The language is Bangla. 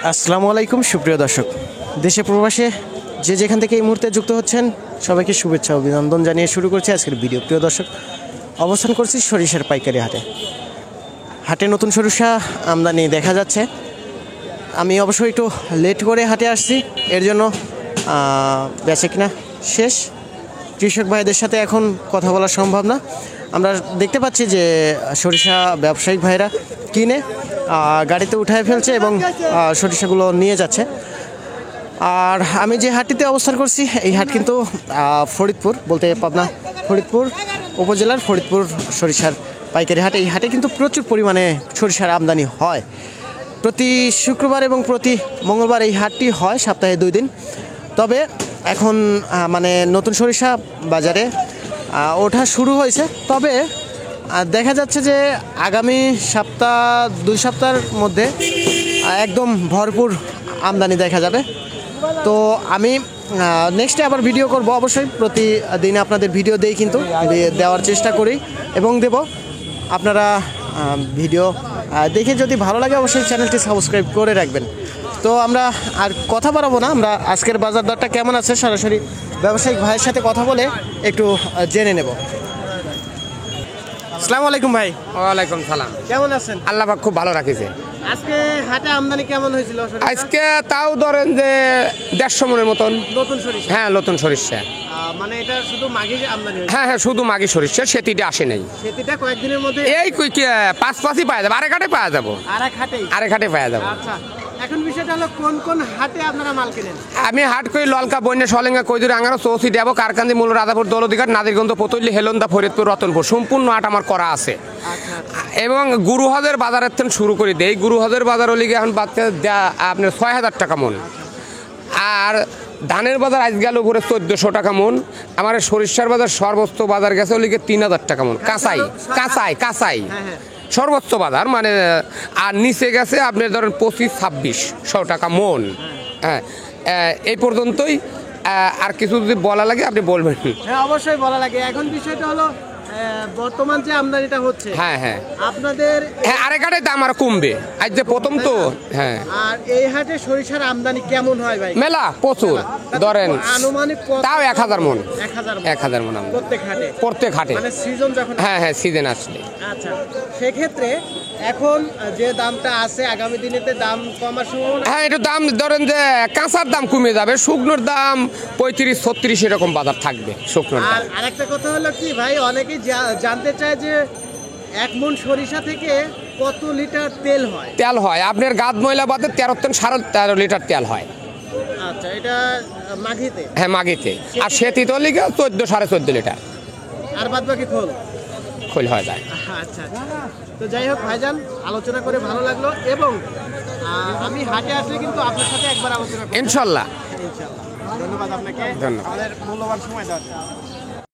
আসসালামু আলাইকুম সুপ্রিয় দর্শক, দেশে প্রবাসে যে যেখান থেকে এই মুহূর্তে যুক্ত হচ্ছেন সবাইকে শুভেচ্ছা অভিনন্দন জানিয়ে শুরু করছি আজকের ভিডিও। প্রিয় দর্শক, অবস্থান করছি সরিষার পাইকারি হাটে নতুন সরিষা আমদানি দেখা যাচ্ছে। আমি অবশ্যই একটু লেট করে হাটে আসছি, এর জন্য বেচা কিনা শেষ। কৃষক ভাইদের সাথে এখন কথা বলা সম্ভব না। আমরা দেখতে পাচ্ছি যে সরিষা ব্যবসায়িক ভাইরা কিনে গাড়িতে উঠায় ফেলছে এবং সরিষাগুলো নিয়ে যাচ্ছে। আর আমি যে হাটটিতে অবস্থান করছি এই হাট কিন্তু ফরিদপুর, বলতে পাবনা ফরিদপুর উপজেলার ফরিদপুর সরিষার পাইকারি হাট। এই হাটে কিন্তু প্রচুর পরিমাণে সরিষার আমদানি হয়। প্রতি শুক্রবার এবং প্রতি মঙ্গলবার এই হাটটি হয়, সপ্তাহে 2 দিন। তবে এখন মানে নতুন সরিষা বাজারে ওঠা শুরু হয়েছে। তবে দেখা যাচ্ছে যে আগামী 2 সপ্তাহের মধ্যে একদম ভরপুর আমদানি দেখা যাবে। তো আমি নেক্সটে আবার ভিডিও করব, অবশ্যই প্রতিদিন আপনাদের ভিডিও দেই, কিন্তু দেওয়ার চেষ্টা করি এবং দেব। আপনারা ভিডিও দেখে যদি ভালো লাগে অবশ্যই চ্যানেলটি সাবস্ক্রাইব করে রাখবেন। তো আমরা আর কথা বাড়াবো না, আমরা আজকের বাজার দরটা কেমন আছে সরাসরি ব্যবসায়িক ভাইয়ের সাথে কথা বলে একটু জেনে নেব। আসসালামু আলাইকুম ভাই। ওয়ালাইকুম সালাম। কেমন আছেন? আল্লাহ পাক খুব ভালো রাখিছে। আজকে হাটে আমদানি কেমন হয়েছিল? আজকে তাও ধরেন যে 150 মনের মতন নতুন সরিষা। হ্যাঁ, নতুন সরিষা। মানে এটা শুধু মাঘে আমদানি হয়েছে? হ্যাঁ, শুধু মাঘি সরিষা, সেতিটা আসে নাই। সেটিটা কয়েকদিনের মধ্যে এই পাঁচই পাওয়া যাবে, আরেক হাটে পাওয়া যাবো। আরেক হাটে পাওয়া যাবো। আচ্ছা, এখন বিষয়টা হলো কোন কোন হাটে আপনারা মাল কেনেন? আমি হাট করি ললকা, বন্যা, সলেঙ্গা, কৈদুর, আঙ্গারো, চৌসি, দেবো, কারকান্দি, মূল, রাজাপুর, দৌলতদিঘাট, নাদিরগঞ্জ, পতৈলি, হেলন্দা, ফরিদপুর, রতনপুর, সম্পূর্ণ হাট আমার করা আছে। এবং গুরুহজের বাজারের থেকে শুরু করে দেই। গুরুহজের বাজার লিগে এখন বাচ্চা আপনার 6000 টাকা মন। আর ধানের বাজার আজ গেল উপরে 1400 টাকা মন। আমার সরিষার বাজার সর্বোচ্চ বাজার গেছে ওলিগে 3000 টাকা মন। কাঁচাই সর্বোচ্চ বাজার, মানে আর নিচে গেছে আপনার ধরেন 25-2600 টাকা মন। হ্যাঁ, এই পর্যন্তই। আর কিছু যদি বলা লাগে আপনি বলবেন। হ্যাঁ, অবশ্যই বলা লাগে। এখন বিষয়টা হলো বর্তমান যে আমদানিটা হচ্ছে, হ্যাঁ আপনাদের আরেক হাটে দাম আর কমবে। আজ যে প্রথম তো। হ্যাঁ, আর এই হাটে সরিষার আমদানি কেমন হয় ভাই? মেলা প্রচুর, ধরেন আনুমানিক তাও 1000 মন। 1000 মন প্রত্যেক হাটে, মানে সিজন যখন। হ্যাঁ, সিজন আসলে। আচ্ছা, সেক্ষেত্রে এখন যে দামটা আছে আগামী দিনেতে দাম কমার সম্ভাবনা? হ্যাঁ, একটু দাম ধরেন যে কাঁচার দাম কমে যাবে, শুকনোর দাম 35-36 এরকম বাজার থাকবে শুকনোর দাম। আর আরেকটা কথা হলো কি ভাই, অনেকেই জানতে চায় যে 1 মণ সরিষা থেকে কত লিটার তেল হয়? আপনার গাদ ময়লা বাদে 13-13.5 লিটার তেল হয়। আচ্ছা, এটা মাঘিতে? হ্যাঁ, মাঘিতে। আর সেতিতে লিগে 14-14.5 লিটার। আর বাদ বাকি খোল হয়ে যায়। আচ্ছা, তো যাই হোক ভাইজান, আলোচনা করে ভালো লাগলো এবং আমি হাটে আসলে কিন্তু আপনার সাথে একবার আলোচনা করব ইনশাল্লাহ। ধন্যবাদ আপনাকে, আমাদের মূল্যবান সময় দেওয়ার জন্য।